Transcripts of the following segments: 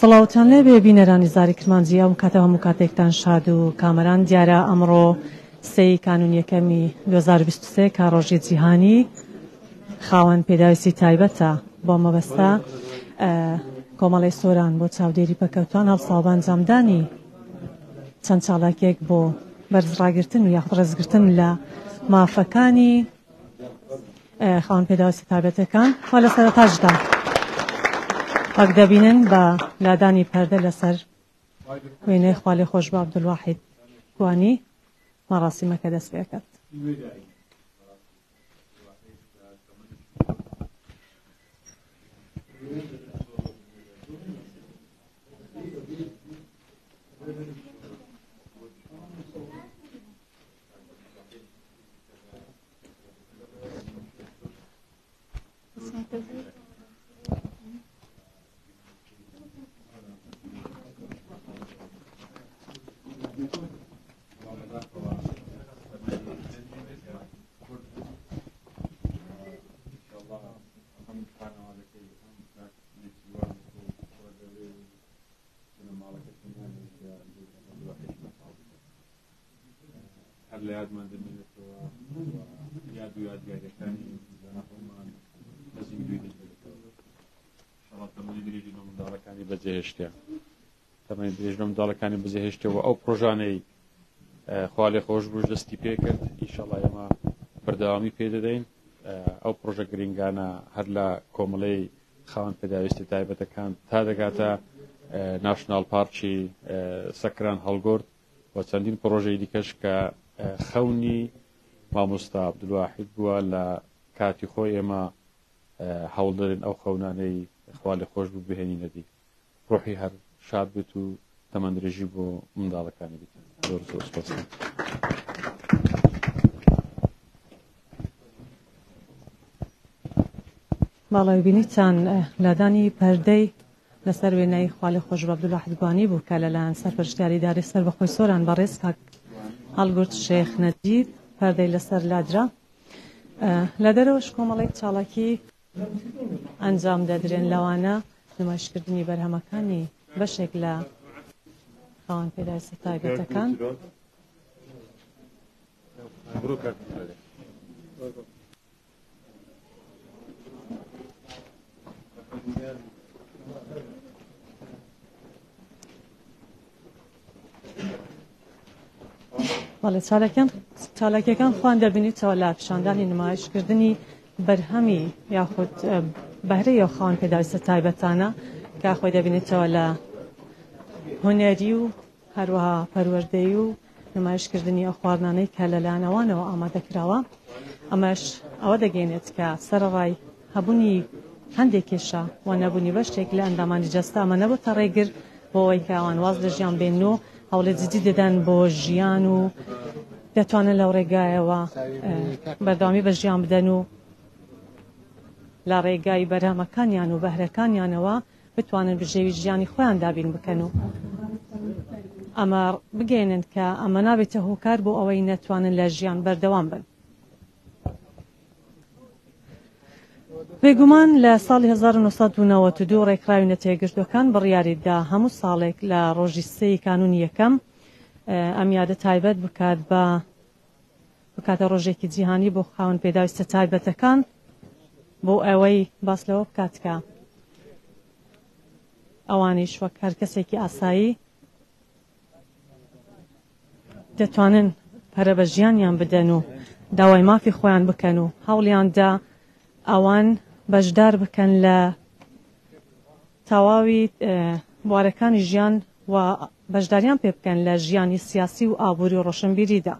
سڵاوتان لێ بێ بینەرانی زاری کرمانجیە و کاتەوە هەموو کاتێکتان شاد و کامەران دیارە ئەمڕۆ 3 کانون یەکەمی 2023 کا ڕۆژی جیهانی خاوەن پێداویستی تایبەتە بۆ مەبەستە کۆمەڵی سۆران بۆ چاودێری پەکەوتان هەڵساو بەنجامدانی چەند چالاکێک بۆ بەرزڕاگرتن و یاخود ڕێزگرتن لە مافەکانی خاوەن پێداویستی تایبەتەکان وا لە سەرەتاژدا وەک دەبینن بە لادانی پەردە لەسەر وێنەی خوا خۆش بە عەبدولواحید کوانی مەراسیمەکە دەست پێ کرد. هەر لە یادمان دەمێنێتەوە یاد و یادگاریەکانی زانەقەمان بەزین دوی دەبێتەوە ئینشاڵڵا تەمەنی درێژی منداڵەکانی بەجێهێشتە تەمەنی درێژی منداڵەکانی بەجێهێشتەوە ئەو پرۆژانەی خوا لێ خۆش بووش دەستی پێ کرد ئینشاڵڵا ئێمە بەردەوامی پێ دەدەین ئەو پرۆژە گرنگانە هەر لە کۆمەڵەی خاوەن پێداویستی تایبەتەکان تا دەگاتە ناشناڵ پارکی سەکران هەڵگۆرد و چەندین پرۆژەی دیکەش کە خەونی مامۆستا عەبدولواحید بووە لە کاتی خۆی ئێمە هەوڵ دەدەین ئەو خەونانەی خوا لێ خۆش بوو بهێنینە دی ڕۆحی هەر شاد بێت و تەمەندرێژی بۆ منداڵەکانی بیت. زۆر زۆر سپاس. باڵای بینیتان لادانی پەردەی لەسەر وێنەی خوا لێ خۆش بە عەبدولواحید کوانی بوو کە لەلایەن سەرپەرشتیاری داری سەربەخۆی سۆران بەڕێز کاک هەڵگورد شێخ نەجیب پەردەی لەسەر لادرا لە دەرەوەش کۆمەڵێک چاڵاکی ئەنجام دەدرێن لەوانە نمایشکردنی بەرهەمەکانی بەشێک لە خاوەن پێداویستی تایبەتەکان بەڵێ چالاکیەکان خوان دەبینیتەوە لە پیشاندانی نمایشکردنی بەرهەمی یاخود بەهرەی ئەو خاوەن پێداویستە تایبەتانە کە خۆی دەبینێتەوە لە هونەری و هەروەها پەروەردەیی و نمایشکردنی ئەو خواردنانەی کە لەلایەن ئەوانەوە ئامادەکراوە ئەمەش ئەوە دەگەێنێت کە سەرەڕای هەبوونی هەندێک کێشە و نەبوونی بەشێک لە ئەندامانی جەستە ئەمە نەبووتە ڕێگر بۆ ئەوەی کە ئەوان واز لە ژیان بێن و هەوڵی جدی دەدەن بۆ ژیان و دەتوانن لەو ڕێگایەوە بەردەوامی بە ژیان بدەن و لە ڕێگای بەرهەمەکانیان و بەهرەکانیانەوە بتوانن بژێوی ژیانی خۆیان دابین بکەن و ئەمە بگەێنن کە ئەمە نابێتە هۆکار بۆ ئەوەی نەتوانن لە ژیان بەردەوام بن. بێگومان لە ساڵی 1992 ڕێکخراوی نەتێگرتوەکان بڕیاریدا هەموو ساڵێک لە ڕۆژی 3 کانونی یەکەم ئەم یادە تایبەت بکاتە ڕۆژێکی جیهانی بۆ خاوەن پێداویستە تایبەتەکان بۆ ئەوەی باس لەوە بکات کە ئەوانیش وەک هەر کەسێکی ئاسایی دەتوانن پەرە بە ژیانیان بدەن و داوای مافی خۆیان بکەن و هەوڵیاندا ئەوان بەشدار بکەن لە تەواوی بوارەکانی ژیان و بەشداریان پێ بکەن لە ژیانی سیاسی و ئابووری و ڕۆشنبیریدا.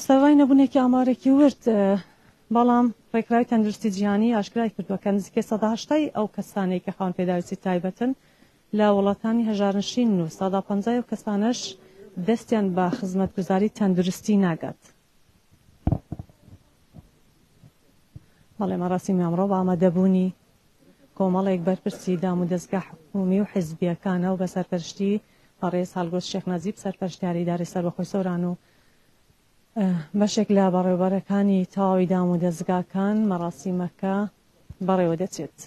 سەرای نەبوونێکی ئامارێکی ورد بەڵام ڕێکخراوی تەندروستی جیهانی ئاشکرای کردووە کە نزیکەی 180 ئەو کەسانەی کە خاوەن پێداویستی تایبەتن لە وڵاتانی هەژارنشین و 150 ئەو کەسانەش دەستیان بە خزمەتگوزاری تەندروستی ناگات. بەڵێ مەراسیمی ئەمڕۆ بە ئامادەبوونی کۆمەڵێک بەرپرسی دام و دەستگا حکومی و حیزبیەکانە و بە سەرپەرشتی بەڕێز هەڵگورد شێخ نەجیب سەرپەرشتیاری داری سەربەخۆی سۆران و بەشێک لە بەڕێوەبەرەکانی تەواوی دام و دەستگاکان مەراسیمەکە بەڕێوە دەچێت.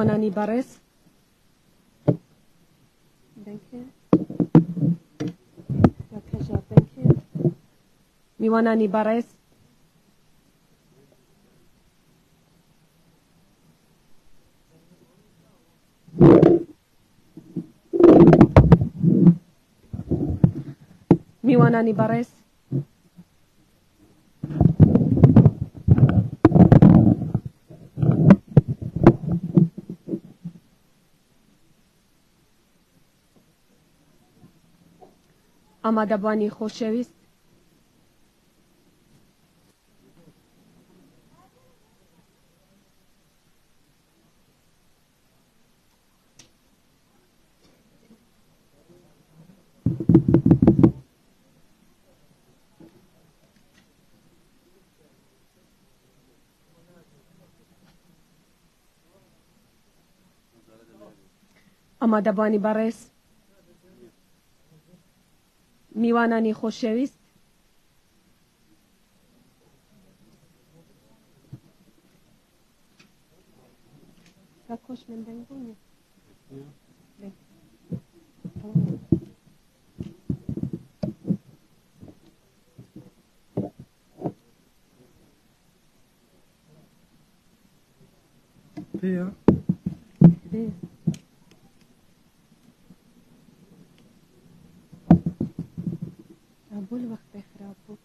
میوانانی بارز danke danke میوانانی بارز میوانانی بارز ئامادەبوانی خۆشەویست ئامادەبوانی بەڕێز میوانانی خۆشەویست کاکۆش من دەنگ بوونی هي بوو لە وەختێ خراپ بوو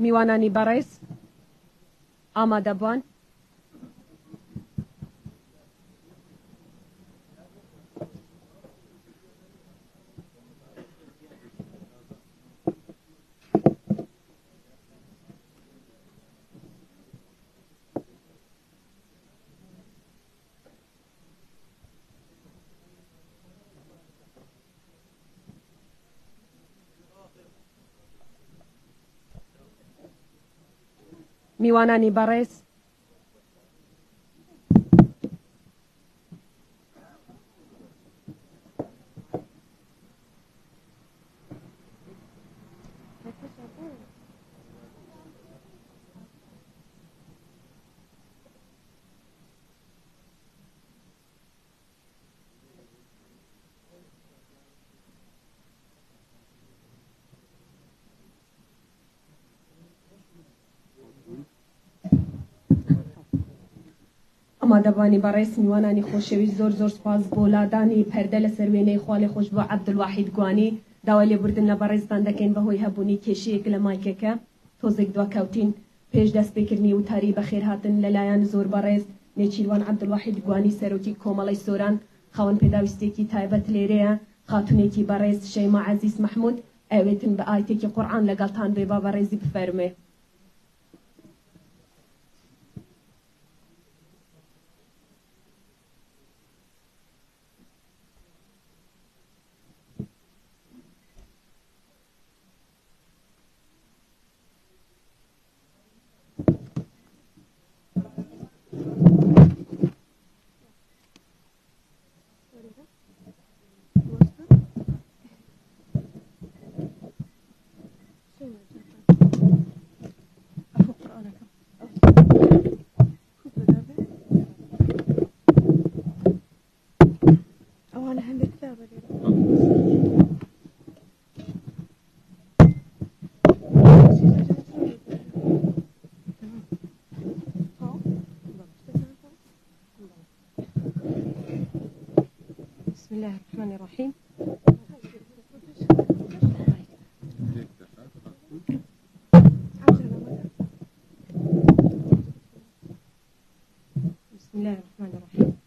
میوانانی بەڕێز ئامادەبوان میوانانی بەڕێز ئامادەبوانی بەڕێز میوانانی خۆشەویست زۆر زۆر سپاس بۆ لادانی پەردە لەسەر وێنەی خوا لێ خۆش بۆ عەبدولواحید گوانی داوای لێبوردن لە بەڕێزتان دەکەین بەهۆی هەبوونی کێشەیەک لە مایکەکە تۆزێک دواکەوتین پێش دەستپێکردنی وتاری بەخێر هاتن لەلایەن زۆر بەڕێز نێچیروان عەبدولواحید گوانی سەرۆکی کۆمەڵی سۆران خاوەن پێداویستێکی تایبەت لێرەیە خاتونێکی بەڕێز شەیما عەزیز محمود ئەوێتن بە ئایتێکی قورئان لەگەڵتان بێ با بەڕێزی بفەرمێ بسم الله الرحمن الرحيم بسم الله الرحمن الرحيم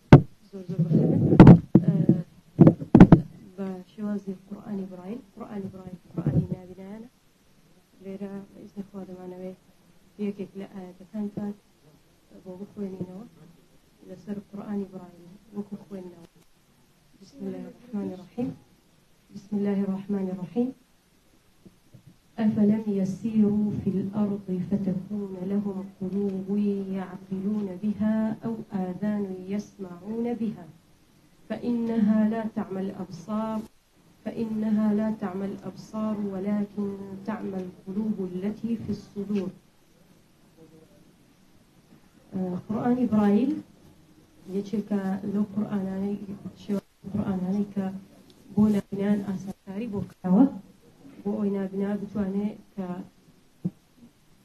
زور زور بخير بشوازي القرآن إبراهيم قرآن نابنانا ليرا بإذن خواد معنوي يكيك لآية كانت بوخوينينو لسر القرآن إبراهيم وكوخوينينو بسم الله الرحمن الرحيم بسم الله الرحمن الرحيم أفلم يسيروا في الأرض فتكون لهم قلوب يعقلون بها أو آذان يسمعون بها فإنها لا تعمى الأبصار ولكن تعمى القلوب التي في الصدور. قرآن برايل يشكى لو قرآناني كبونا بنان آسانكاري بوكاوة بوئنا بنا بتواني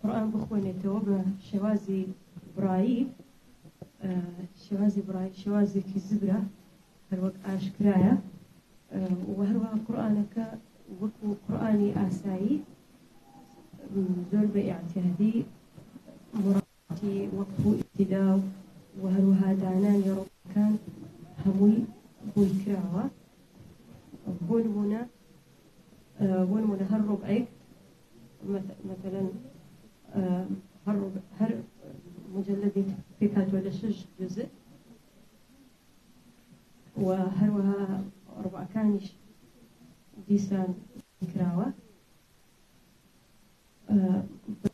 كقرآن بخوانيتو بشوازي برايل شوازي كزبرة هروك آشكرايا وهروها قرآنك وكو قرآني آسايي زور باعتهادي مراتي وقف ابتداء وهروها دانان يروك كان هموي بوي كراوة بونمونا هر ربعك مثلا هر مجلد فكرة ولا شج جزء وهروها ربع كانش ديسان كراوة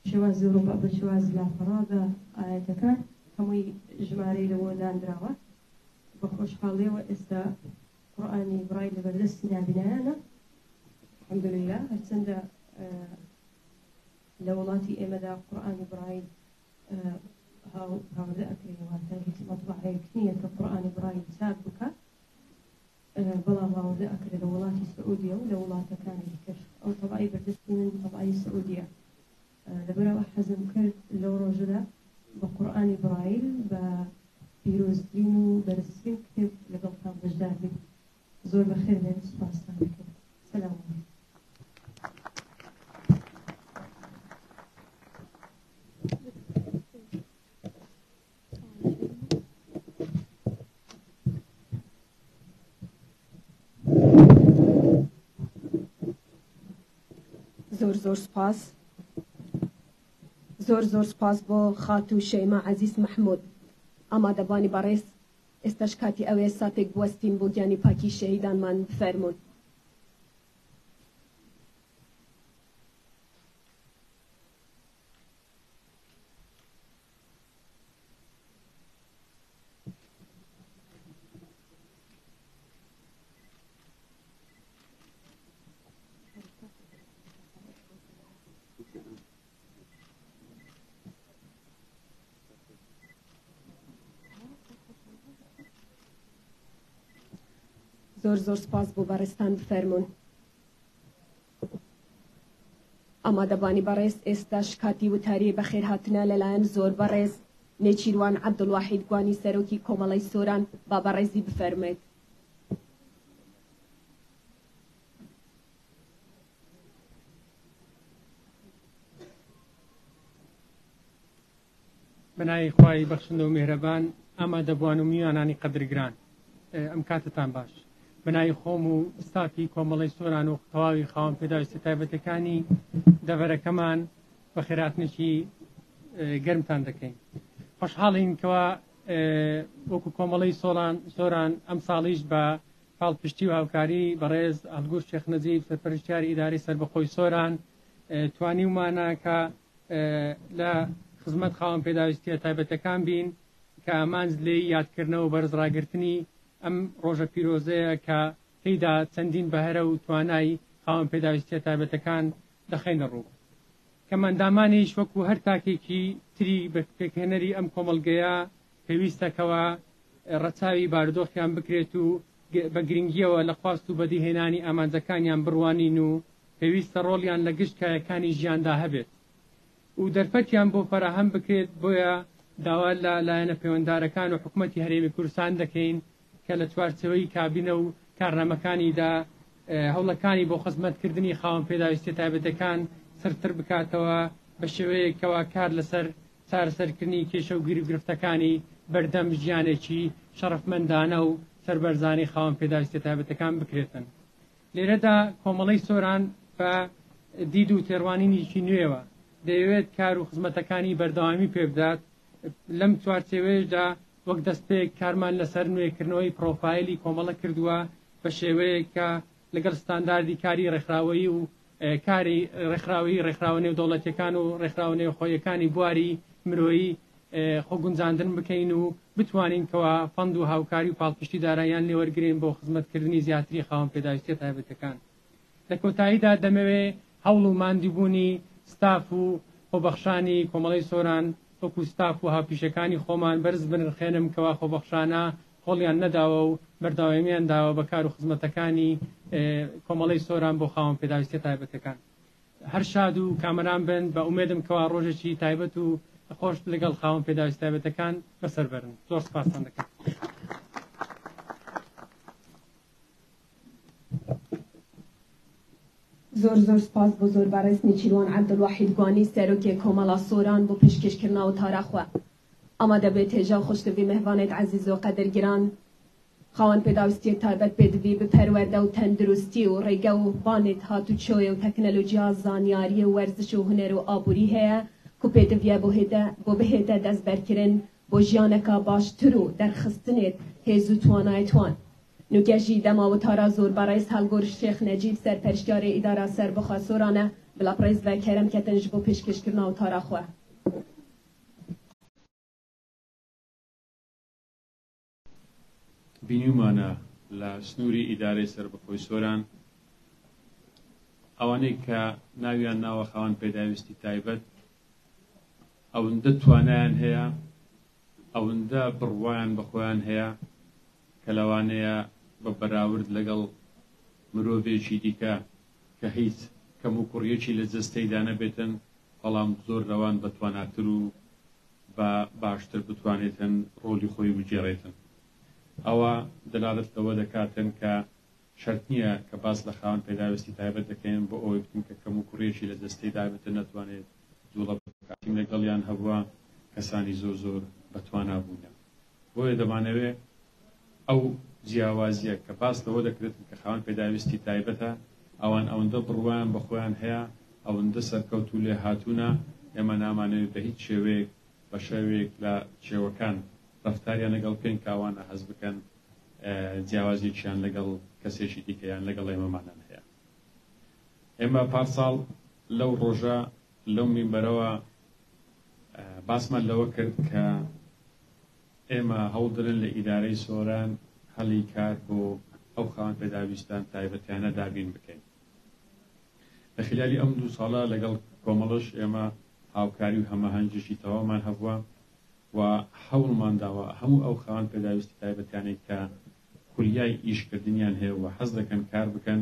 بشواز ربع بشواز لا فراغ آياتك هموي جماري لودان دراوة بخوش حالي وإستا قرآني برايل بلسنا بنانا الحمد لله هرسندا لولاتي إمدا قرآني برايل هاو ذاكري وهذا مطبعي كنية كقرآن برايل سابقة بلا هاو ذاكري لولاتي السعودية ولولاتي كان الكشف أو طبعي بردستي من طبعي السعودية لبرا حزم كرد لو رجلا بقرآن برايل ببيروزدين برسين كتب لقلتان بجدادي زور بخير من سباستان بكم. السلام عليكم. زور سپاس بو خاتو شیما عزیز محمود اما دبانی بارس استشکاتی اوی ساتک بوستین بود یعنی پاکی شهیدان من فرمون. زور سپاس بو بارستان بفرمون. اما دبانی بارس استشکاتی و تاری بخیر هاتنا للایم زور بارس نچیروان عبدالواحد گوانی سروکی کومالای سوران با بارزی بفرمید. بنای خواهی بخشنده و مهربان اما دبوان و میوانانی قدرگران امکاتتان باش. بنای خۆم و ستافی کۆمەڵی سۆران و تەواوی خاوەن پێداویستە تایبەتەکانی دەڤەرەکەمان بە خێراتنێکی گەرمتان دەکەین. خۆشحاڵین کەوا وەکو کۆمەڵی سۆران ئەم ساڵیش بە پاڵپشتی و هاوکاری بەڕێز هەڵگوور شێخ نەجیب سەرپەرشتیاری ئیداری سەربەخۆی سۆران توانیمانە کە لە خزمەت خاوەن پێداویستیە تایبەتەکان بین کە ئامانج لێی یادکردنەوە و بەرزڕاگرتنی ئەم ڕۆژە پیرۆزەیە کە تێیدا چەندین بەهرە و توانای خاوەن پێداویستیە تایبەتەکان دەخەینە ڕوو. کەمەندامانیش وەکو هەر تاکێکی تری بە پێکهێنەری ئەم کۆمەڵگەیە پێویستەکەوە ڕەچاوی بارودۆخیان بکرێت و بە گرنگیەوە لە خواست و بەدیهێنانی ئامانجەکانیان بڕوانین و پێویستە ڕۆڵیان لە گشتکایەکانی ژیاندا هەبێت و دەرفەتیان بۆ فەراهەم بکرێت. بۆیە داوا لە لایەنە پەیوەنددارەکان و حکوومەتی هەرێمی کوردستان دەکەین کە لە چوارچەوەی کابینە و کارنامەکانیدا هەوڵەکانی بۆ خزمەتکردنی خاوەن پێداویستی تایبەتەکان سرتر بکاتەوە بە شێوەیەکەوە کار لەسەر چارەسەرکردنی کێشە و گرفتەکانی بەردەم ژیانێکی شەڕەفمەندانە و سەربەرزانی خاوەن پێداویستی تایبەتەکان بکرێتن. لێرەدا کۆمەڵی سۆران بە دید و تێڕوانینێکی نوێوە دەیەوێت کار و خزمەتەکانی بەردەوامی پێ بدات. لەم چوارچێوەیەشدا وەک دەستپێک کارمان لەسەر نوێکردنەوەی پرۆفایلی کۆمەڵە کردووە بە شێوەیە کە لەگەڵ ستانداردی کاری ڕێکخراوەیی و کاری ڕێکخراوە دەوڵەتیەکان و ڕێکخراوە نێوخۆیەکانی بواری مرۆیی خۆگونجاندن بکەین و بتوانین کەوا فەند و هاوکاری و پاڵپشتی داراییان لێوەرگرین بۆ خزمەتکردنی زیاتری خاوەن پێداویستیە تایبەتەکان. لە کۆتاییدا دەمەوێت هەوڵ و ماندیبوونی ستاف و خۆبەخشانی کۆمەڵی سۆران وەکو ستاف و هاوپیشەکانی خۆمان بەرز بنرخێنم کەوا خۆبەخشانە خۆڵیان نەداوە و بەرداوامیان داوە بە کار و خزمەتەکانی کۆمەڵی سۆران بۆ خاوەن پێداویستیە تایبەتەکان. هەر شاد و کامەران بن بە ئومێدم کەوا ڕۆژێکی تایبەت و خۆش لەگەڵ خاوەن پێداویستی تایبەتەکان بەسەر بەرن. زۆر سپاسان دەکەم. زۆر سپاس بۆ زۆربەڕێز نێچیروان عەبدولواحید گوانی سەرۆکیە کۆمەڵە سۆران بۆ پێشکەشکردنا و تاراخوا. ئەمە دەبێت هێژە و خۆشتەوی مەهوانێت عەزیز و قەدرگران خاوەن پێداویستی تایبەت پێدبی بپەروەردە و تەندروستی و ڕێگە و بانێت هاتوچۆیە و تەکنەلۆژیا زانیاریە و وەرزش و هونەر و ئابووری هەیە کو پێدەویە بۆ بهێتە دەستبەرکردن بۆ ژیانەکە باشتر و دەرخستنێت هێز و توانایەتوان. نوگەژی دەماوە تارا زۆر بەڕێز هەڵگۆر شێخ نەجیب سەرپەرشتیارێ ئیدارە سەربەخوا سۆرانە بلا پرێز بە کەرەم کەتەنج بۆ پێشکەشکردنا و تاراخوا. بینیمانە لە سنووری ئیدارەی سەربەخۆی سۆران ئەوانەی کە ناویان ناوە خاوەن پێداویستی تایبەت ئەوەندە توانایان هەیە ئەوەندە بڕوایان بەخۆیان هەیە کە لەوانەیە بە بەراورد لەگەڵ مرۆڤێکی دیکە کە هیچ کەم و کوڕیەکی لە جەستەیدا نەبێتن بەڵام زۆر لەوان بەتواناتر و بە باشتر بتوانێتن ڕۆلی خۆی بجێڕێتن. ئەوە دەلالت لەوە دەکاتن کە شەرت نییە کە باس لە خاوەن پێداویستی تایبەت دەکەین بۆ ئەوەی بکەین کە کەم و کوڕیەکی لە جەستەیدا بێتن نەتوانێت جوڵە بکاتیم لەگەڵیان هەبووە کەسانی زۆر بەتوانا بوونە. بۆیە دەمانەوێت ئەو جیاوازیە کە باس لەوە دەکرێت کە خاوەن پێداویستی تایبەتە ئەوان ئەوەندە بڕوایان بەخۆیان هەیە ئەوەندە سەرکەوت و لێ هاتوونە ئێمە نامانەوێت بە هیچ شێوەیەک بە شێوەیەک لە شێوەکان ڕەفتاریان لەگەڵ بکەین کاوانە حەز بکەن جیاوازیەکیان لەگەڵ کەسێکی دیکەیان لەگەڵ ئێمەمانان هەیە. ئێمە پارساڵ لەو ڕۆژە لەو مینبەرەوە باسمان لەوە کرد کە ئێمە هەوڵدرن لە ئیدارەی سۆران هەڵی کار بۆ ئەو خاوەن پێداویستان تایبەتیانە دابین بکەین. لە خلالی ئەم 2 ساڵە لەگەڵ کۆمەڵش ئێمە هاوکاری و هەماهەنگێکی تەواومان هەبووە و هەوڵمان داوە هەموو ئەو خاوەن پێداویستی تایبەتیانێک کە کولیای ئیشکردنیان هەیە و حەز دەکەن کار بکەن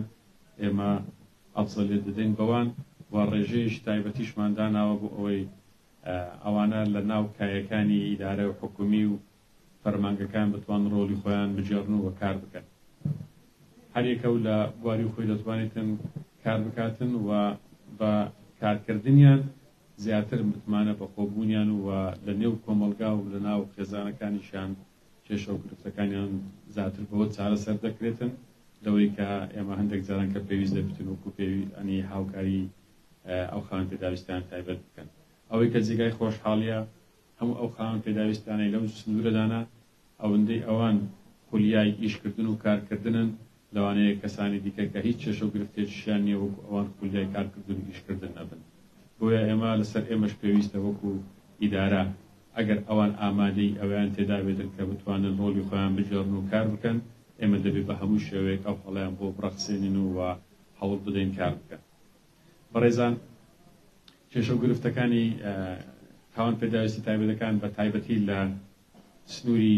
ئێمە ئەفزەلیت دەدەین بەوان و ڕێژەیەکی تایبەتیشمان داناوە بۆ ئەوەی ئەوانە لە ناو کایەکانی ئیدارە و حکومی و فەرمانگەکان بتوان ڕۆلی خۆیان بجێڕن و کار بکەن. هەرێکە و لە بواری خۆی دەتوانێتن کار بکاتن و بە کارکردنیان زیاتر متمانە بە خۆبوونیان و لە نێو کۆمەلگا و لە ناو خێزانەکانیشان کێشە و گرفتەکانیان زیاتر بەوە چارەسەر دەکرێتن لەوەی کە ئێمە هەندێک جاران کە پێویست دەبێتن وەکو ئەنی هاوکاری ئەو خاوەن پێداویستیان تایبەت بکەن. ئەوەی کە جێگای خۆشحاڵیە هەموو ئەو خاوەن پێداویستانەی لەو سنوورەدانە ئەوەندەی ئەوان خولیای ئیشکردن و کارکردنن لەوانەیە کەسانی دیکە کە هیچ کێشە و گرفتێکیان نییە وەکو ئەوان خولیای کارکردن و ئیشکردن نەبن. بۆیە ئێمە لەسەر ئێمەش پێویستە وەکو ئیدارە ئەگەر ئەوان ئامادەی ئەویان تێدا بێتن کە بتوانن ڕۆلی خۆیان بجێڕن و کار بکەن ئێمە دەبێت بە هەموو شێوەیەک ئەو هەڵیان بۆ بڕەخسێنین و هەوڵ بدەین کار بکەن. بەڕێزان کێشە و گرفتەکانی خاوەن پێداویستی تایبەتەکان بە تایبەتی لە سنووری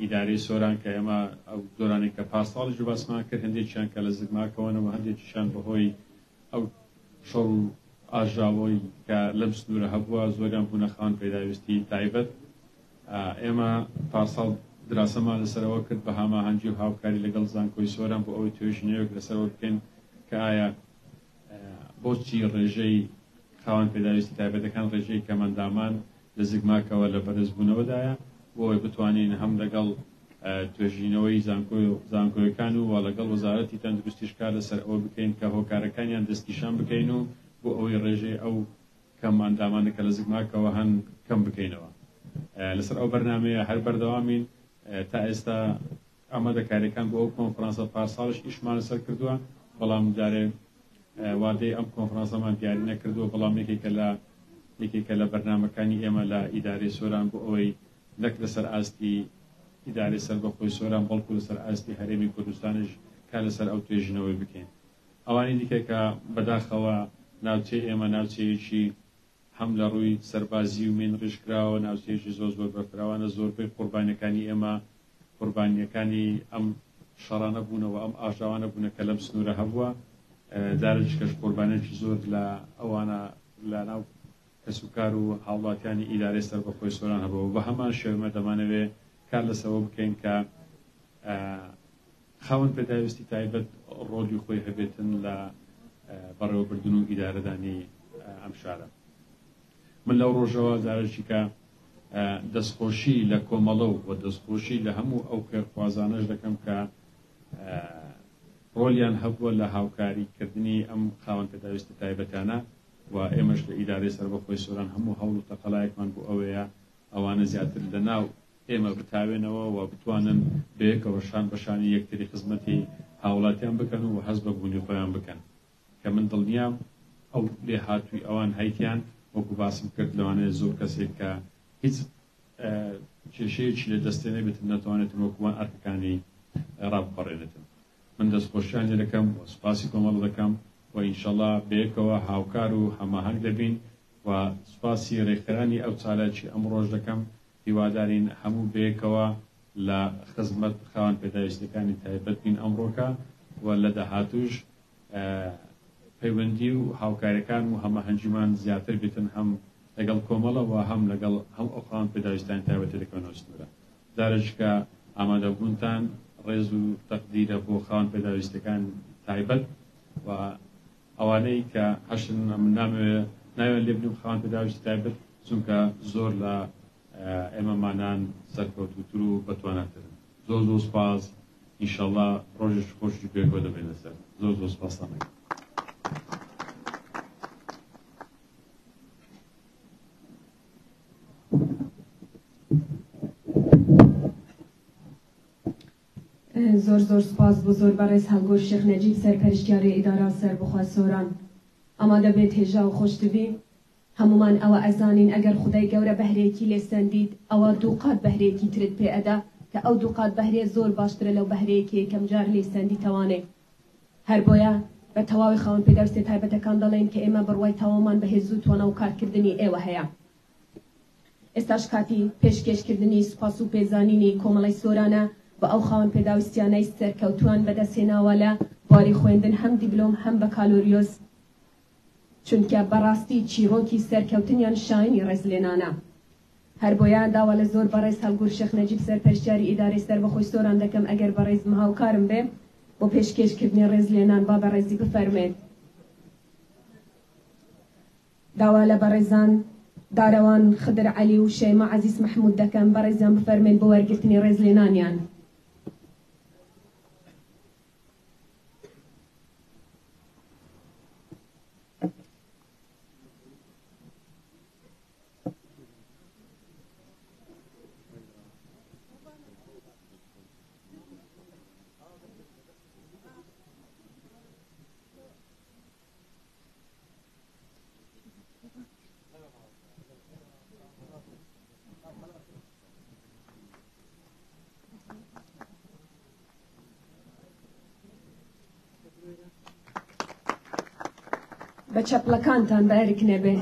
ئیدارەی سۆران کە ئێمە ئەو دۆرانی کە پاساڵی باسمان کرد هەندێکیان کە لە زگماکەوەنەوە هەندێکیشان بەهۆی ئەو شەڕ و ئاژاوەی کە لەم سنوورە هەبووە زۆریان بوونە خاوەن پێداویستی تایبەت. ئێمە پارساڵ دراسەمان لەسەرەوە کرد بە هەماهەنگی و هاوکاری لەگەڵ زانکۆی سۆران بۆ ئەوەی توێژینەوەک لەسەرەوە بکەین کە ئایا بۆچی ڕێژەی خاوەن پێداویستی تایبەتەکان ڕێژەی کەمەندامان لە زگماکەوە لە بەرزبوونەوەدایە بۆ ئەوەی بتوانین هەم لەگەڵ توێژینەوەی زانکۆیەکان و لەگەڵ وەزارەتی تەندروستیش کار لەسەر ئەوە بکەین کە هۆکارەکانیان دەستیشان بکەین و بۆ ئەوەی ڕێژەی ئەو کەم ئەندامانەکە لە زگماکەوە هەن کەم بکەینەوە. لەسەر ئەو بەرنامەیە هەر بەردەوامین تا ئێستا ئامادەکاریەکان بۆ ئەو کۆنفرانسە پارساڵش ئیشمان لەسەر کردووە بەڵام جارێ وادەی ئەم کۆنفرانسەمان دیاری نەکردووە بەڵام یەکێکە لە بەرنامەکانی ئێمە لە ئیدارەی سۆران بۆ ئەوەی نەک لەسەر ئاستی ئیدارەی سەربەخۆی سۆران بەڵکو لەسەر ئاستی هەرێمی کوردستانش کا لەسەر ئەو توێژینەوەی بکەین. ئەوانی دیکە کە بەداخەوە ناوچەی ئێمە ناوچەیەکی هەم لە ڕووی سەربازی و مین ڕژکراوە ناوچەیەکی زۆر بەفراوانە زۆربەی قوربانیەکانی ئێمە قوربانیەکانی ئەم شەڕانە بوونەوە ئەم ئاژاوانە بوونە کە لەم سنوورە هەبووە دارجکەش قوربانێکی زۆر لە ئەوانە لە ناو کەسوکار و هاوڵاتیانی ئیدارەی سەربەخۆی سۆران هەبەوە بە هەمان شێوەمە دەمانەوێت کار لەسەوە بکەین کە خاوەن پێداویستی تایبەت ڕۆلی خۆی هەبێتن لە بەڕێوەبردن و ئیدارەدانی ئەم شارە. من لەو ڕۆژەوە جارێکی کە دەستخۆشی لە کۆمەڵە و دەستخۆشی لە هەموو ئەو کێرخوازانەش دەکەم کە ڕۆلیان هەبووە لە هاوکاریکردنی ئەم خاوەن پێداویستی تایبەتانە و ئێمەش لە ئیدارەی سەربەخۆی سۆران هەموو هەوڵ و تەقەڵایەکمان بۆ ئەوەیە ئەوانە زیاتر لە ناو ئێمە بتاوێنەوە و بتوانن بەیەکەوە شان بەشانی یەکتری خزمەتی هاوڵاتیان بکەن و هەست بە بوونی خۆیان بکەن کە من دڵنیام ئەو لێ هاتووی ئەوان هەیتیان وەکو باسم کرد لەوانەیە زۆر کەسێک کە هیچ کێشەیەکی لە دەستێنە بێتن نەتوانێتن وەکوان ئەرکەکانی ڕابپەڕێنێتن. من دەستخۆشیان لێ دەکەم و سوپاسی کۆمەڵ دەکەم و ئینشەڵا بەیەکەوە هاوکار و هەماهەنگ دەبین و سوپاسی ڕێکخەرانی ئەو چالاکی ئەم ڕۆژ دەکەم هیوادارین هەموو بەیەکەوە لە خزمەت خاوەن پێداویستەکانی تایبەت بین ئەمڕۆکە و لە داهاتووش پەیوەندی و هاوکاریەکان و هەماهەنگیمان زیاتر بێتن هەم لەگەڵ کۆمەڵەوە هەم لەگەڵ هەم ئەو خاوەن پێداویستانی تایبەتی دەکەونەوە سنوورە. جارێککە ئامادەبوونتان ڕێز و تەقدیرە بۆ خاوەن پێداویستەکان تایبەت و ئەوانەی کە هەشن من ناوێت لێ بنیم خاوەن پێداویستی تایبەت چونکە زۆر لە ئێمەمانان سەرکەوتوتر و بەتواناترن. زۆر سپاس ئینشەڵا ڕۆژێکی خۆشی پێکەوە دەبێت لەسەر زۆر سپاسانە. زۆر سپاس بۆ زۆر بەڕێز هەڵگۆر شێخ نەجیب سەرپەرشتیاری ئیدارە سەربەخۆی سۆران. ئەما دەبێت هێژا و خۆشتبی هەمومان ئەوە ئەزانین ئەگەر خودای گەورە بەهرەیەکی لێسەندید ئەوە دوو قات بەهرەیەکی ترت پێ ئەدا کە ئەو دوو قات بەهرێ زۆر باشترە لەو بەهرەیەکی یەکەم جار لێسەندی تەوانێ. هەر بۆیە بە تەواوی خاوەن پێداویستی تایبەتەکان دەڵێن کە ئێمە بڕوای تەواومان بەهێز و تۆنە و کارکردنی ئێوە هەیە. ئێستاش کاتی پێشکەشکردنی سوپاس و پێزانینی کۆمەڵی سۆرانە بە ئەو خاوەن پێداویستیانەی سەرکەوتووان بەدەستهێناوە لە بواری خوێندن هەم دیبلۆم هەم بەکالۆریۆس چونکە بەڕاستی چیرۆکی سەرکەوتنیان شاینی ڕێزلێنانە. هەر بۆیە داوا لە زۆر بەڕێز هەڵگور شێخ نەجیب سەرپەرشتیاری ئیدارەی سەربەخۆی سۆران دەکەم ئەگەر بەڕێز هاوکارم بێ بۆ پێشکەشکردنی ڕێزلێنان با بەڕێزی بفەرمێت. داوا لە بەڕێزان دارەوان خدر عەلی و شەیما عەزیز محمود دەکەم بەڕێزیان بفەرمێت بۆ وەرگرتنی ڕێزلێنانیان. بە چەپڵەکانتان بە ئەرک نەبێ.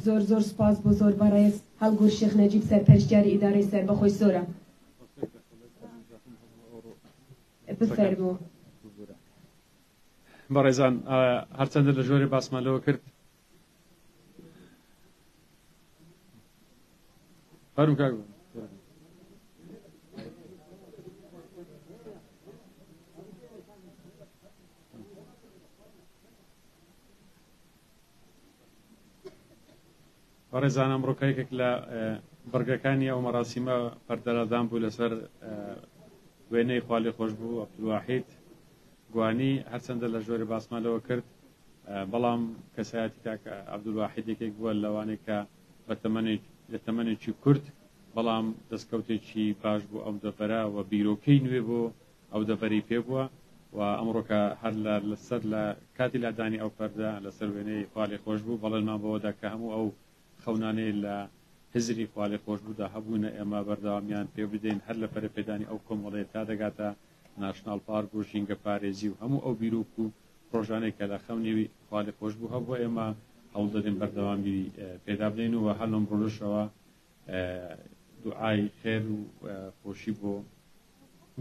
زۆر زۆر سپاس بۆ زۆر بەڕێز هەڵگور شێخ نەجیب سەرپەرشتیاری ئیدارەی سەربەخۆی سۆرە. بفەرموو. بەڕێزان هەرچەندە لە ژۆرێ باسمان لەوە کرد فەرموو کاک بەڕێزان ئەمڕۆکایەکێک لە بەرگەکانی ئەو مەراسیمە پەردەرادان بوو لەسەر وێنەی خوا لێ خۆش بوو عەبدولواحید گوانی هەرچەندە لە ژۆرێ باسمان لەوە کرد بەڵام کەسایەتی کاکە عەبدولواحید یەکێک بووە لەوانەی کە لە تەمەنێکی کورت بەڵام دەستکەوتێکی باش بوو ئەو دەبەرە و بیرۆکەی نوێ بوو ئەو دەبەری پێ بووە و ئەمڕۆکە هەر لەسەر لە کاتی لادانی ئەو پەردە لەسەر وێنەی خوا لێ خۆش بوو بەڵێنمان بەوەدا کە هەموو ئەو خەونانەی لە حزری خوا لێ خۆش بوودا هەبوونە ئێمە بەردەوامیان پێ بدەین هەر لە پەرەپێدانی ئەو کۆمەڵەیە تا دەگاتە ناشناڵ پارک و ژینگە پارێزی و هەموو ئەو بیرۆک و ڕۆژانەی کە لە خەونێوی خوا لێ خۆش بوو هەبوو ئێمە هەوڵ دەدەین بەردەوامی پێدا بدەین و هەر لەم ڕۆژەوە دوعای خێر و خۆشی بۆ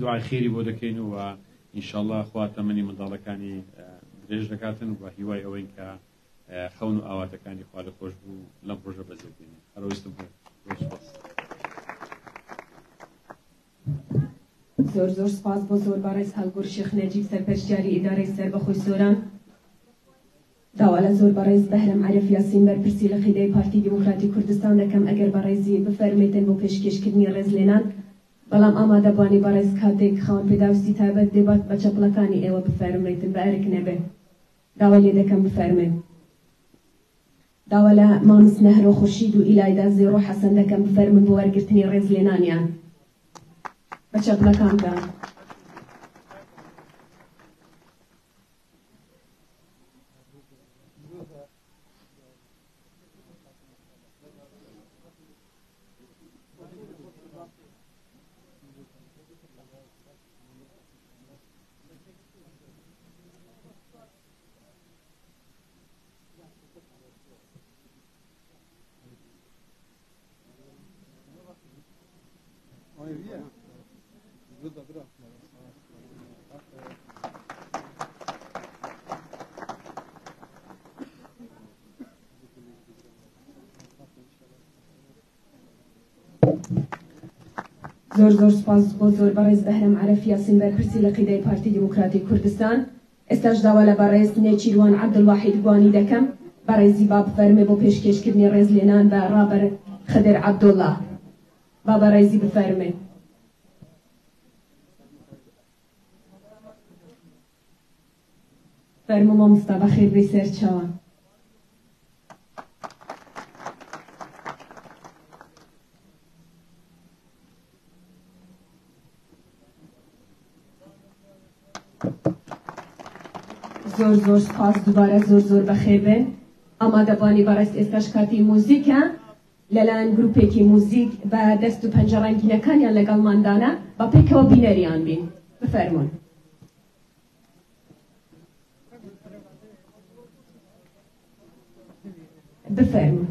دوعای خێری بۆ دەکەین و ئینشاءالله خوا تەمەنی منداڵەکانی درێژ دەکاتن و هیوای ئەوەین کە خەون و ئاواتەکانی خوا لێ خۆش بوو لەم ڕۆژە بەجێبێنین هەرۆیستم زۆر زۆر سپاس بۆ زۆر بەڕێز هەڵگور شێخ نەجیب سەرپەرشتیاری ئیدارەی سەربەخۆی سۆران. داوا لە زۆر بەڕێز بەهرەم عەرف یاسین بەرپرسی لە قیدەی پارتی دیموکراتی کوردستان دەکەم ئەگەر بەڕێزی بفەرمێتن بۆ پێشکەشکردنی ڕێزلێنان بەڵام ئامادەبوانی بەڕێز کاتێک خاوەن پێداویستی تایبەت دێبات بە چەپڵەکانی ئێوە بفەرمێتن بە ئەرک نەبێ. داوا لێ دەکەم بفەرمێن. داوا لە مامس نەهرۆ خورشید و ئیلایدا زێڕۆ حەسەن دەکەم بفەرمن بۆ وەرگرتنی ڕێزلێنانیان بە چەپڵەکاندا. زۆر زۆر سپاس بۆ زۆر بەڕێز بەهرەم عەرف یاسین بەرپرسی لە قیدەی پارتی دیموکراتی کوردستان. ئێستاش داوا لە بەڕێز نێچیروان عەبدولواحید گوانی دەکەم بەڕێزی با بفەرمێ بۆ پێشکەشکردنی ڕێزلێنان بە ڕابەر خدر عەبدوڵڵا. با بەڕێزی بفەرمێ. فەرموو مامۆستا بەخێر بێ سەرچاوە. زۆر زۆر سپاس دووبارە زۆر زۆر بەخێر بێن. ئامادەبوانی بەڕێز ئێستاش کاتی موزیکە لەلایەن گروپێکی موزیک بە دەست و پەنجە ڕەنگینەکانیان لەگەڵماندانە با پێکەوە بینەریان بین. بفەرمون. بفەرمون.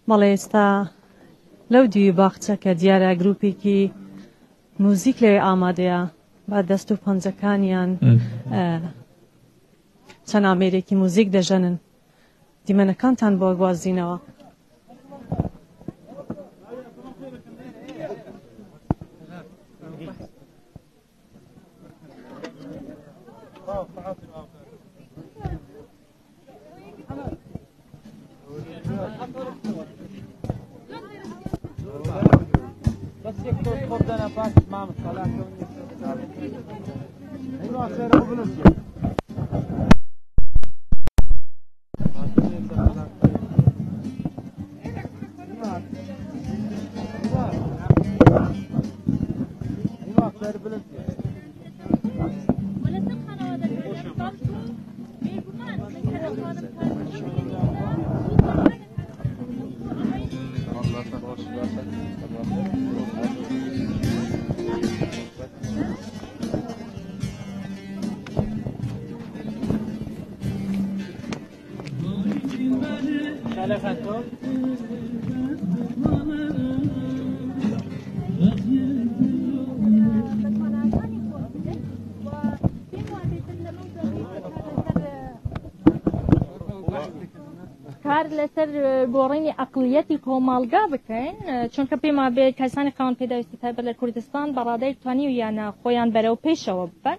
بەڵێ ئێستا لەو دوی باخچە کە دیارە گروپێکی موزیک لێ ئامادەیە با دەست و پەنجەکانیان چەند ئامێرێکی موزیک دەژەنن دیمەنەکانتان بۆ گوازینەوە. کار لەسەر گۆڕینی عقلیەتی کۆمەڵگا بکەین چونکە پێما بێ کەسانی خاوەن پێداویستی تایبەت لە کوردستان بەڕادەی توانی و یانە خۆیان بەرەو پێشەوە ببەن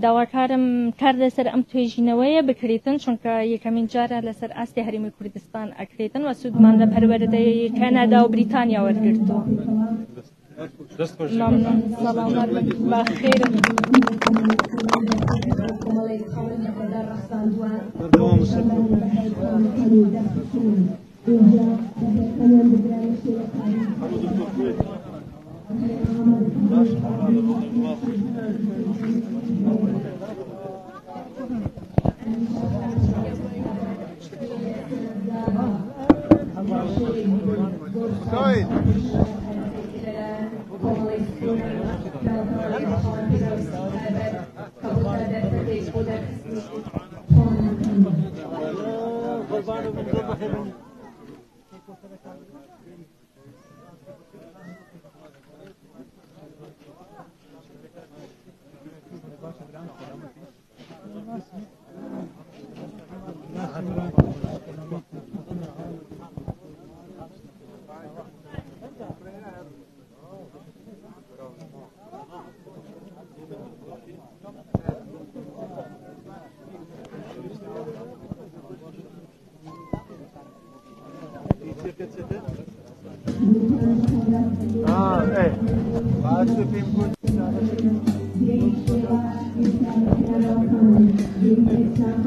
داواکارم کار لەسەر ئەم توێژینەوەیە بکریتن چونکە یەکەمین جارە لەسەر ئاستی هەرێمی کوردستان ئەکرێتن و سوودمان لە پەروەردەی کەنادا و بریتانیا وەرگرتووە.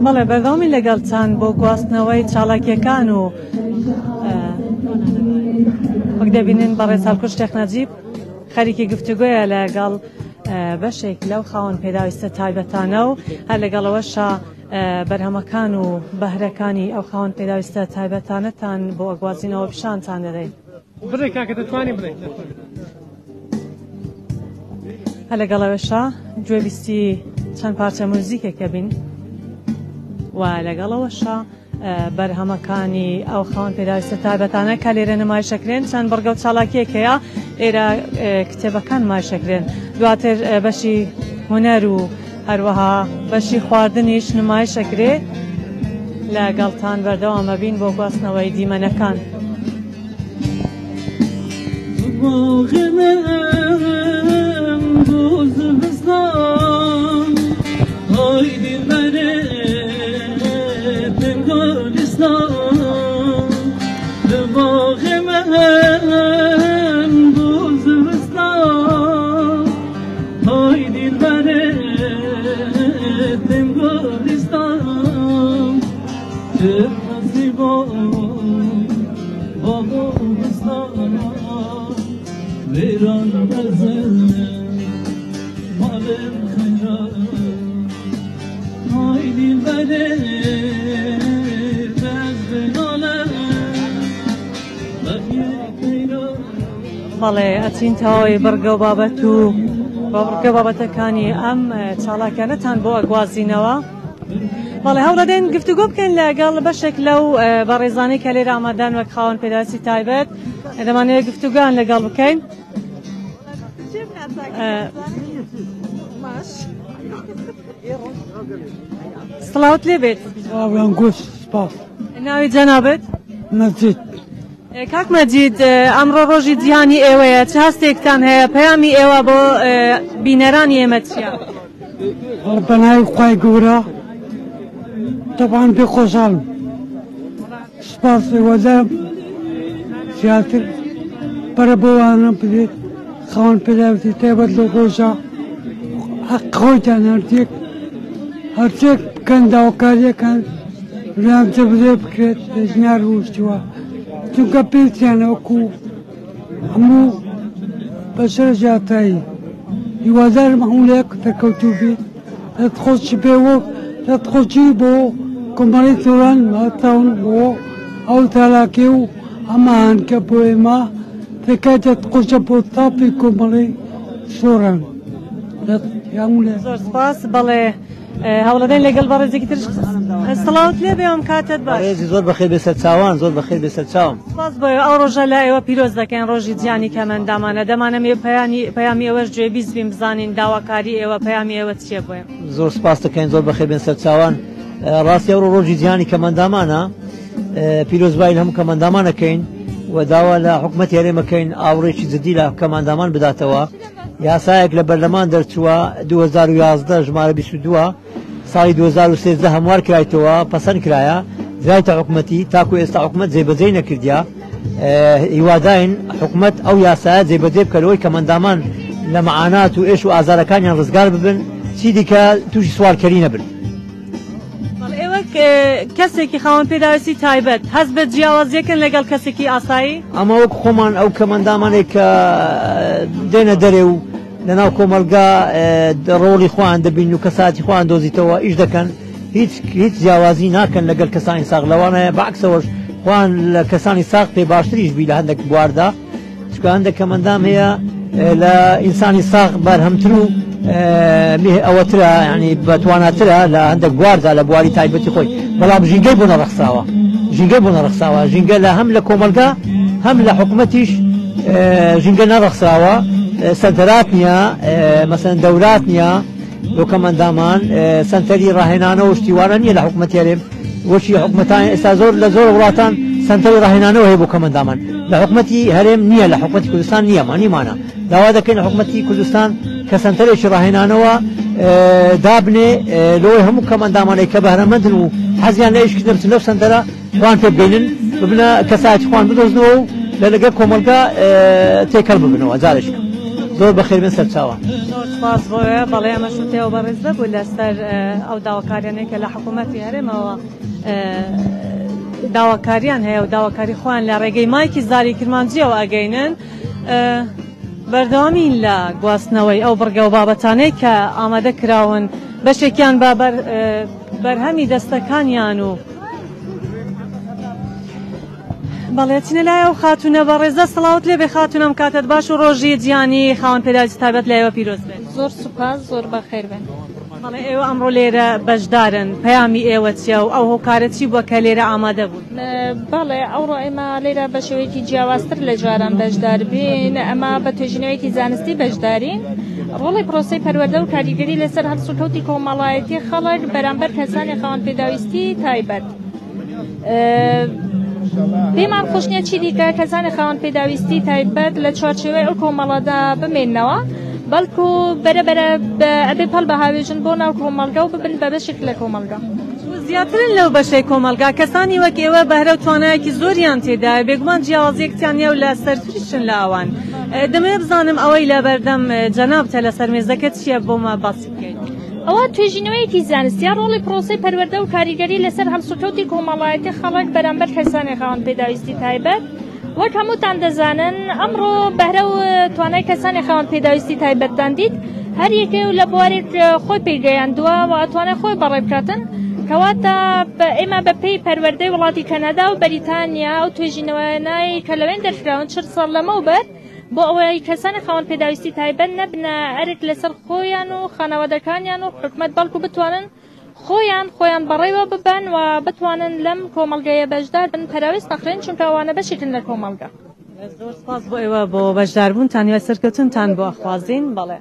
بەڵێ بەردەوامی لەگەڵتان بۆ گواستنەوەی چالاکیەکان و وەک دەبینن بەڕێز هەڵکوش شێخ نەجیب خەریکی گفتوگۆیە لەگەڵ بەشێک لەو خاوەن پێداویستە تایبەتانە و هەر لەگەڵەوەشە بەرهەمەکان و بەهرەکانی ئەو خاوەن پێداویستە تایبەتانەتان بۆ ئەگوازینەوە پیشانتان دەدەین. بڕێ کاکە دەتوانین بڕێ. هەر لەگەڵەوەشە گوێبیستی چەند پارچە موزیکێکە بین و لەگەڵەوەشە بەرهەمەکانی ئەو خاوەن پێداویستە تایبەتانە کە لێرە نمایشەکرێن چەند بڕگە و چالاکیەکەیە ئێرە کتێبەکان نمایشەکرێن دواتر بەشی هونەر و هەروەها بەشی خواردنیش نمایشەکرێ لەگەڵتان بەردەوامە بین بۆ گواستنەوەی دیمەنەکان. بەڵێ ئەچینتەوەی بڕگە و بابەت و بە بڕگە بابەتەکانی ئەم چالاکانەتان بۆ ئەگوازینەوە. بەڵێ هەوڵەدەین گفتوگۆ بکەین لەگەڵ بەشێک لەو بەڕێزانەی کە لێرە ئامادەن وەک خاوەن پێداویستی تایبەت دەمانەوێت گفتوگۆیان لەگەڵ بکەین. سڵاوت لێ بێت. ناوی جەنابەت؟ مەجید. کاک مەجید ئەمڕۆ ڕۆژی جیهانی ئێوەیە چ هەستێکتان هەیە پەیامی ئێوە بۆ بینەرانی ئێمە چییە؟ بەناوی خوای گەورە تەبان پێ خۆشحاڵم سوپاس وەدەم زیاتر بەرە بۆوانە بدێت خاوەن پێداویستی تایبەت لەو ڕۆژە حەق خۆیتان هەرچێک بکەن داواکاریەکان ڕام جەبرێ بکرێت لە ژنیار ڕۆژتووە چونکە پێویستیانە وەکو هەموو بەشەر ژیاتایی هیوادارم هەموو لایەک دەرکەوتوو بێت دەستخۆشی بۆ کۆمەڵی تۆران هاتەون بۆ ئەو تالاکێ و ئەمان کە بۆ ئێمە دەکاتێت قوچە بۆ تاپی کۆمەڵی سۆران زۆر سپاس بەڵێ هەوڵەدەین لەگەڵ بەڕێزێکی ترش سڵاوت لێ بێم کاتت باش زۆر بەخێر بێسەر چاوان زۆر بەخێر بێسەر چاوم سپاس بۆ ئەو ڕۆژە لە ئێوە پیرۆز دەکەین ڕۆژی جیانی کەمەندامانە دەمانە پەیامی ئێوەش گوێبیست بین بزانین داواکاری ئێوە پەیامی ئێوە چیە بۆیە زۆر سپاس دەکەین زۆر بەخێر بێن سەر چاوان ڕاستی ئەوڕۆ ڕۆژی جیانی کەمەندامانە پیرۆزبایی هەموو کەمەندامانەکەین و داوا لە حکوومەتی هەرێمەکەین ئاوڕێکی جدی لە کەمەندامان بداتەوە یاسایەک لە بەرلەمان دەرچووە 2011 ژمارە 22 ساڵی 2013 هەموار کرایتەوە پەسەند کرایە زایتە حکوومەتی تاکو ئێستا حکوومەت جێبەجێ نەکردیا هیواداین حکوومەت ئەو یاسایە جێبەجێ بکەرەوەی کەمەندامان لە مەعانات و ئێش و ئازارەکانیان ڕزگار ببن چی دیکە تووشی سوارکەری نەبن ئێوە کەسێکی خاوەن پێداویستی تایبەت هەست بە جیاوازیەکەن لەگەڵ کەسێکی ئاسایی ئەمە وەک خۆمان ئەو کەمەندامانێک کە دێنە دەرێ و لەناو کۆمەلگا ڕۆڵی خۆیان دەبین و کەساتی خۆیان دۆزیتەوە ئیش دەکەن هیچ جیاوازی ناکەن لەگەڵ کەسانی ساغ لەوانەیە بەعکسەوەش خۆیان لە کەسانی ساغ پێ باشتریش بی لە هەندێک بواردا چکە هەندێک کەمەندام هەیە لە ئینسانی ساغ بەرهەمتر و ئەوەترە ینی بەتواناترە لە هەندێک بواردا لە بواری تایبەتی خۆی بەڵام ژینگەی بۆ نەڕەخساوە ژینگە لە هەم لە کۆمەلگا هەم لە حکوومەتیش ژینگە نەڕەخساوە سەنتەرات نییە مەسەن دەولات نییە بۆ کەمەندامان سەنتەری ڕاهێنانەوە و شتیوانە نییە لە حکوومەتی هەرێم وەشی حکوومەتان ئێستا زۆر لە زۆر وڵاتان سەنتەری ڕاهێنانەوە هەیە بۆ کەمەندامان لە حکوومەتی هەرێم نییە لە حکوومەتی کوردستان نییە مانیمانە داوا دەکەین لە حکوومەتی کوردستان کە سەنتەرێکی ڕاهێنانەوە دابنێ لەوەی هەموو کەمەندامانەی کە بەهرەمەندن و حەزیان لە ئیشکردن لەو سەنتەرە خۆیان پێ بگەینن ببنە کەسایەتی خۆیان بدۆزنەوە و لەگەڵ کۆمەلگا تێکەڵ ببنەوە جارێک زۆر بەخێر بێن سەر چاوان زۆر سپاس بۆیە بەڵێ ئەمە شوتێەوە بەڕێز ببوو لەسەر ئەو داواکاریانەی کە لە حکوومەتی هەرێمەوە داواکاریان هەیە و داواکاری خۆیان لە ڕێگەی مایکی زاری کرمانجیەوە ئەگەینن بەردەوامین لە گواستنەوەی ئەو بڕگە و بابەتانەی کە ئامادە کراون بەشێکیان بە بەرهەمی دەستەکانیان و بەڵێتینە لایە و خاتونە بە ڕێزە سڵاوت لێ بێ خاتونەم کاتت باش و ڕۆژی جیانی خاوەن پێداویستی تایبەت لە ئێوە پیرۆز بێت زۆر سوپاس زۆر بەخێر بێن بەڵێ ئێوە ئەمڕۆ لێرە بەشدارن پەیامی ئێوە چیە و ئەو هۆکارە چی بووە کە لێرە ئامادە بوون بەڵێ ئەوڕۆ ئێمە لێرە بە شێوەیەکی جیاوازتر لە جاران بەشدار بین ئەمە بە توێژینەوەیەکی زانستی بەشدارین ڕۆڵی پرۆسی پەروەردە و کاریگەری لەسەر هەڵسوکەوتی کۆمەڵایەتی خەڵک بەرامبەر کەسانی خاوەن پێداویستی تایبەت پێمان خۆش نییە چی دیکە کەسانی خاوەن پێداویستی تایبەت لە چوارچێوەی ئەو کۆمەڵەدا بمێننەوە بەڵکو بەرەبەرە ئەبێ پەڵ بە هاوێژن بۆ ناو کۆمەلگا و ببن بە بەشێک لە کۆمەلگا زیاترن لەو بەشەی کۆمەلگا کەسانی وەک ئێوە بەهرە و توانایەکی زۆریان تێدایە بێگومان جیاوازیەکتیان نیە و لە سەرتریشن لە ئەوان دەمەوێت بزانم ئەوەی لە بەردەم جەنابتە لە سەرمێزەکەت چییە بۆمە باسی بکەین ئەوە توێژینەوەیەکی زانستیان ڕۆڵی پرۆسی پەروەردە و کاریگەری لەسەر هەڵسوکەوتی کۆمەڵایەتی خەڵک بەرامبەر کەسانی خاوەن پێداویستی تایبەت وەک هەمووتان دەزانن ئەمڕۆ بەهرە و توانای کەسانی خاوەن پێداویستی تایبەتتان دیت هەر یەکێ و لە بوارێک خۆی پێگەیاندووە و ئەتوانێت خۆی بەڕێ بکاتن کەواتە ئێمە بە پێی پەروەردەی وڵاتی کەنەدا و بەریتانیا و توێژینەوەیانایی کە لەوێن دەرکراون 40 ساڵ لەمەوبەر بۆ ئەوەی کەسانی خاوەن پێداویستی تایبەت نەبنە ئەرێک لەسەر خۆیان و خانەوادەکانیان و حکومەت بەڵکو بتوانن خۆیان بەڕێوە ببن و بتوانن لەم کۆمەلگەیە بەشدار بن پەراویست نەخرێن چونکە ئەوانە بەشێکن لە کۆمەلگا زۆر سپاس بۆ ئێوە بۆ بەشداربوونتان وە سەرکەوتنتان بۆ ئەخوازین بەڵێ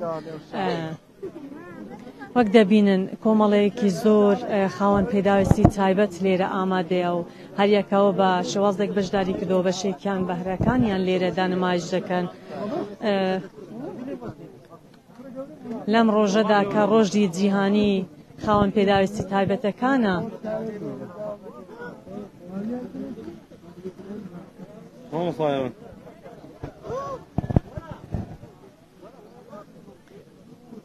وەک دەبینن کۆمەڵەیەکی زۆر خاوەن پێداویستی تایبەت لێرە ئامادەیە و هەریەکەوە بە شێوازێک بەشداری کردەوە بەشێکیان بەهرەکانیان لێرە دانمایش دەکەن لەم ڕۆژەدا کە ڕۆژی جیهانی خاوەن پێداویستی تایبەتەکانە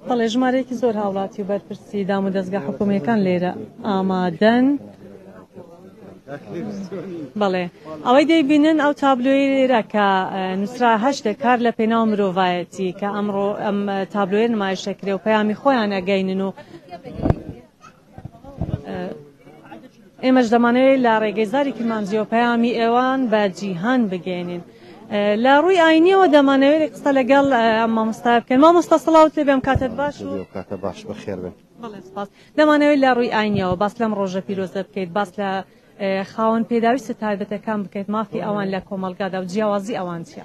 بەڵێ ژمارەیەکی زۆر هاوڵاتی و بەرپرسی دام و دەستگا حکوومیەکان لێرە ئامادەن بەڵێ ئەوەی دەیبینن ئەو تابلۆی لێرە کە نووسرا هەشتە کار لە پێناو مرۆڤایەتی کە ئەمڕۆ ئەم تابلۆیە نمایشەکرێ و پەیامی خۆیان ئەگەینن و ئێمەش دەمانەوێت لە ڕێگەیزاری کرمانجیەوە پەیامی ئێوان بە جیهان بگەێنین لە ڕووی ئاینیەوە دەمانەوێت قسە لەگەڵ مامۆستا بکەن مامۆستا سڵاوت لێ بێم کاتت باش و کاتە باش بەخێر بن دەمانەوێت لە ڕووی ئاینیەوە باس لەم ڕۆژە پیرۆزە بکەیت باس لە خاوەن پێداویستە تایبەتەکان بکەیت مافی ئەوان لە کۆمەلگادا و جیاوازی ئەوان چیە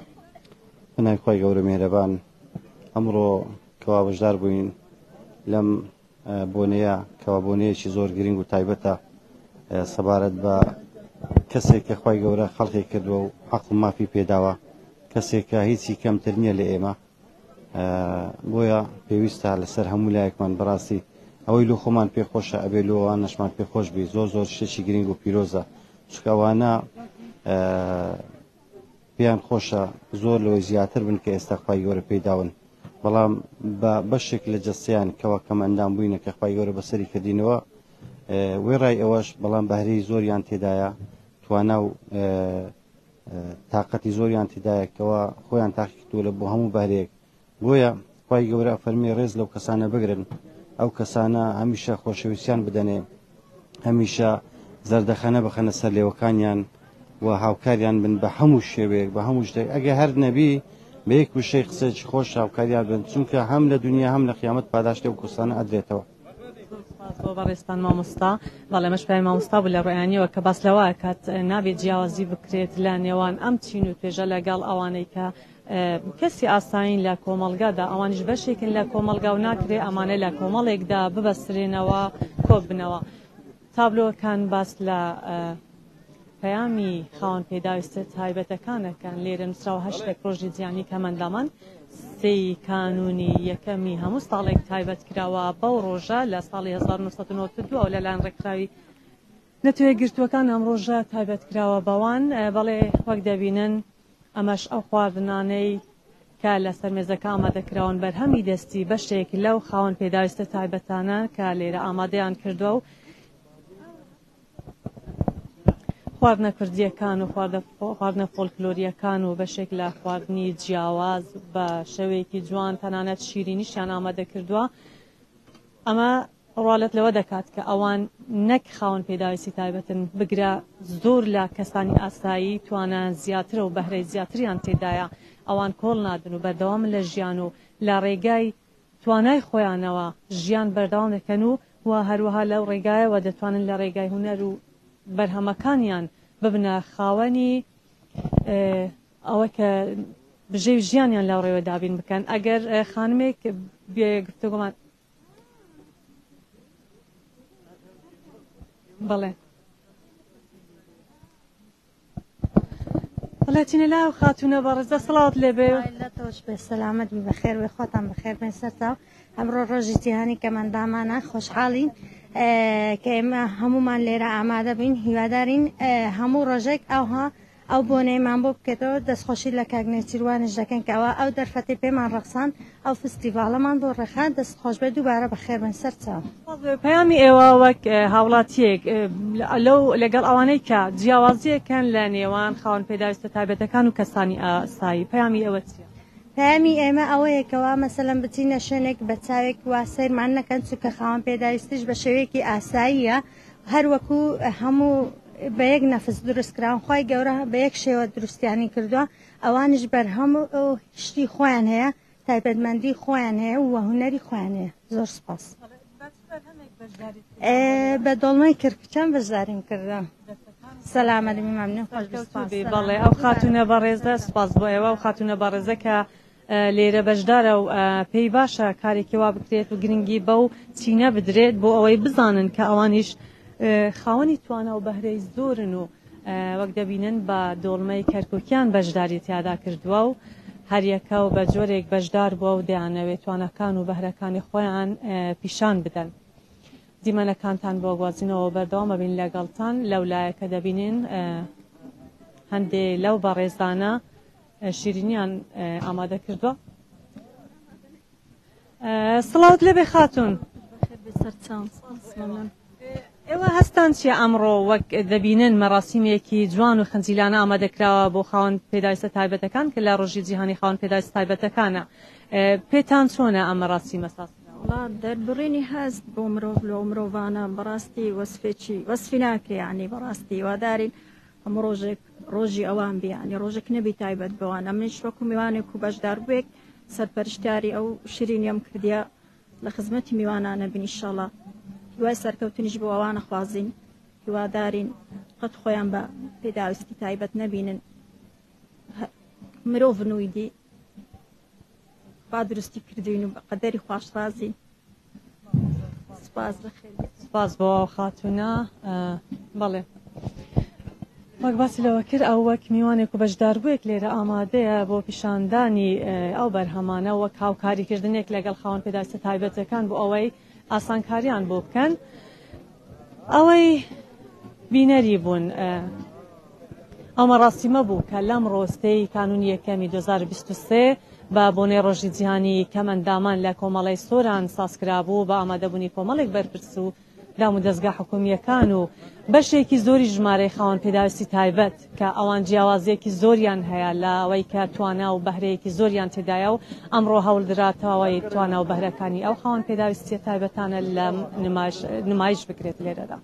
بنای خۆی گەورە مێرەبان ئەمڕۆ کەوا بەشدار بووین لەم بۆنەیە کەوا بۆنەیەکی زۆر گرنگ و تایبەتە سەبارەت بە کەسێک کە خۆی گەورە خەڵقی کردووە و حەق مافی پێداوە کەسێک کە هیچی کەمتر نییە لە ئێمە بۆیە پێویستە لەسەر هەموو لایەکمان بەڕاستی ئەوەی لۆ خۆمان پێخۆشە ئەبێ لۆوان نەشمان پێخۆش بی زۆر زۆر شتێکی گرنگ و پیرۆزە چکەوانە پێیان خۆشە زۆر لەوەی زیاتر بن کە ئێستا خۆی گەورە پێداون بەڵام بە بەشێک لە جەستیان کەوا کەم ئەندام بووینە کە خۆی گەورە بەسەری کردینەوە وێ ڕای ئەوەش بەڵام بەهرەی زۆریان تێدایە توانە و تااقەتی زۆریان تێدایەکەوە خۆیان تاقیکردووە لە بۆ هەموو بەهرەیەک بۆیە خۆی گەورە فەرمی ڕێز لەو کەسانە بگرن ئەو کەسانە هەمیشە خۆشەویستیان بدەنێ هەمیشە زەردەخەنە بخەنە سەر لێوەکانیان و هاوکاریان بن بە هەموو شێوەیەک بە هەموو شتێک ئەگە هەر نەبی بە یەک وشەی قسێکی خۆش هاوکاریان بن چونکە هەم لە دنیا هەم لە قیامەت پاداش لەو کەسانە ئەدرێتەوە بۆ بەڕێستان مامۆستا بەڵێ مەش پێی مامۆستا بوو لە ڕێیانیەوە کە باس لەوە کات نابێت جیاوازی بکرێت لە نێوان ئەم چین و توێژە لەگەڵ ئەوانەی کە کەسی ئاساین لە کۆمەلگادا ئەوانش بەشێکن لە کۆمەلگا و ناکرێ ئەمانە لە کۆمەڵێکدا ببەسرێنەوە کۆک بنەوە تابلۆکان باس لە پەیامی خاوەن پێداویستە تایبەتەکانەکەن لێرە نووسراوە 8 ڕۆژی جیانی کەمەندامان سێی کانونی یەکەمی هەموو ساڵێک تایبەت کراوە بەو ڕۆژە لە ساڵی 1992 لەلایەن ڕێکخراوی نەتوێ گرتووەکان ئەم ڕۆژە تایبەت کراوە بەوان بەڵێ وەک دەبینن ئەمەش ئەو خواردنانەی کە لە سەرمێزەکە ئامادەکراون بەرهەمی دەستی بەشێک لەو خاوەن پێداویستە تایبەتانە کە لێرە ئامادەیان کردووە و خواردنە کوردیەکان و خواردنە فۆلکلۆریەکان و بەشێک لە خواردنی جیاواز بە شەوەیەکی جوان تەنانەت شیرینیشیان ئامادە کردووە ئەمە ڕواڵەت لەوە دەکات کە ئەوان نەک خاوەن پێداویستی تایبەتن بگرە زۆر لە کەسانی ئاسایی توانان زیاترە و بەهرەی زیاتریان تێدایە ئەوان کۆڵ نادن و بەردەوام لە ژیان و لە ڕێگای توانای خۆیانەوە ژیان بەردەوام دەکەن و هەروەها لەو ڕێگایەوە دەتوانن لە ڕێگای هونەر و بەرهەمەکانیان ببنە خاوەنی ئەوە کە بژێ ژیانیان لەو ڕێوە دابین بکەن ئەگەر خانمێک گفتوگومان بەڵێ بەڵێتینە لا و خاتونە بەڕێزە سڵاوت لێبێ لە تۆش بێ سەلامەت بی بەخێر وێ خۆتان بەخێر بێن سەرچاو ئەمڕۆ ڕۆژی جیهانی کەمەندامانە خۆشحاڵین کە ئێمە هەمومان لێرە ئامادە بین هیوادارین هەموو ڕۆژێک ئەوها ئەو بۆنەیەمان بۆ بکەێتەوە دەستخۆشی لە کاگنێچیروانش دەکەن کەەوە ئەو دەرفەتی پێمان ڕەخسان ئەو فستیڤالەمان بۆ ڕێخات دەستخۆش بێ دووبارە بەخێر بن سەرچاو پەیامی ئێوە وەک هاوڵاتیەک لەو لەگەڵ ئەوانەی کە جیاوازیەکەن لە نێوان خاوەن پێداویستە تایبەتەکان و کەسانی ئاسایی پەیامی ئێوە چیە؟ پەیامی ئێمە ئەوەیەکەوە مەسەلەن بچینە شوێنێک بە چاوێک وا سەیرمان نەکەن چونکە خاوەن پێداویستیش بە شێوەیەکی ئاساییە هەروەکو هەموو بە یەک نەفس دروستکراون خۆی گەورە بە یەک شێوە دروستیانی کردووە ئەوانش بەرهەموو شتی خۆیان هەیە تایبەتمەندی خۆیان هەیە و هونەری خۆیان هەیە زۆر سپاس بە دۆڵمەی کردکچەم بەشداریم کردم سەلامەتی مەمنون خۆش بەڵێ ئەو خاتونە بەڕێزە سپاس بۆ ئێوە و خاتونە بەڕێزە کە لێرە بەشدارە و پێی باشە کارێکی وا بکرێت و گرنگی بە و چینە بدرێت بۆ ئەوەی بزانن کە ئەوانیش خاوەنی توانە و بەهرەی زۆرن و وەک دەبینن بە دۆڵمەی کەرکووکیان بەشداری تیادا کردووە و هەریەکە و بە جۆرێک بەشدار بووە و دەیانەوێت توانەکان و بەهرەکانی خۆیان پیشان بدەن دیمەنەکانتان بۆ گوازینەوە بەردەوامە بین لەگەڵتان لەولایەکە دەبینین هەندێ لەو بەڕێزانە شیرینیان ئامادە کردووە سڵاوت لێبێ خاتون ئێوە هەستان چیە ئەمڕۆ وەک دەبینن مەراسیمێکی جوان و خەنجیلانە ئامادەکراوە بۆ خاوەن پێداویستە تایبەتەکان کە لە ڕۆژی جیهانی خاوەن پێداویستە تایبەتەکانە پێتان چۆنە ئەم مەراسیمە سازکراوە دەربڕینی هەست بۆ مرۆڤ لە مرۆڤانە بەڕاستی وەسفی ناکرێ یعنی بەڕاستی وادارین هەموو ڕۆژێک ڕۆژی ئەوان بیانی ڕۆژێک نەبی تایبەت بەوانە منیش وەکو میوانێک و بەشدار بووێک سەرپەرشتیاری ئەو شیرینیم کردیا لە خزمەتی میوانانە بین ئینشاڵڵا هیوای سەرکەوتنیش بۆ ئەوانە خوازین هیوادارین قەت خۆیان بە پێداویستی تایبەت نەبینن مرۆڤ نویدی با درستی کردوین و بە قەدەری خوش ڕازین سپاس بەخێر سپاس بۆ خاتونە بەڵێ وەک باسی لەوە کرد ئەو وەک میوانێک و بەشدار بوویەک لێرە ئامادەیە بۆ پیشاندانی ئەو بەرهەمانە وەک هاوکاریکردنێک لەگەڵ خاوەن پێداویستە تایبەتەکان بۆ ئەوەی ئاسانکاریان بۆ بکەن ئەوەی بینەری بوون ئەمە ڕاستیمە بوو کە لەم ڕۆستەی کانونی یەکەمی 2023 بە بۆنەی ڕۆژی جیهانی کەمەندامان لە کۆمەڵی سۆران سازکرابوو بە ئامادەبوونی کۆمەڵێک بەرپرس و دام و دەستگا حکومیەکان و بەشێکی زۆری ژمارەی خاوەن پێداویستی تایبەت کە ئەوان جیاوازیەکی زۆریان هەیە لە ئەوەی کە توانا و بەهرەیەکی زۆریان تێدایە و ئەمڕۆ هەوڵدراتەوەی توانا و بەهرەکانی ئەو خاوەن پێداویستی تایبەتانە لە نمایش بکرێت لێرەدا.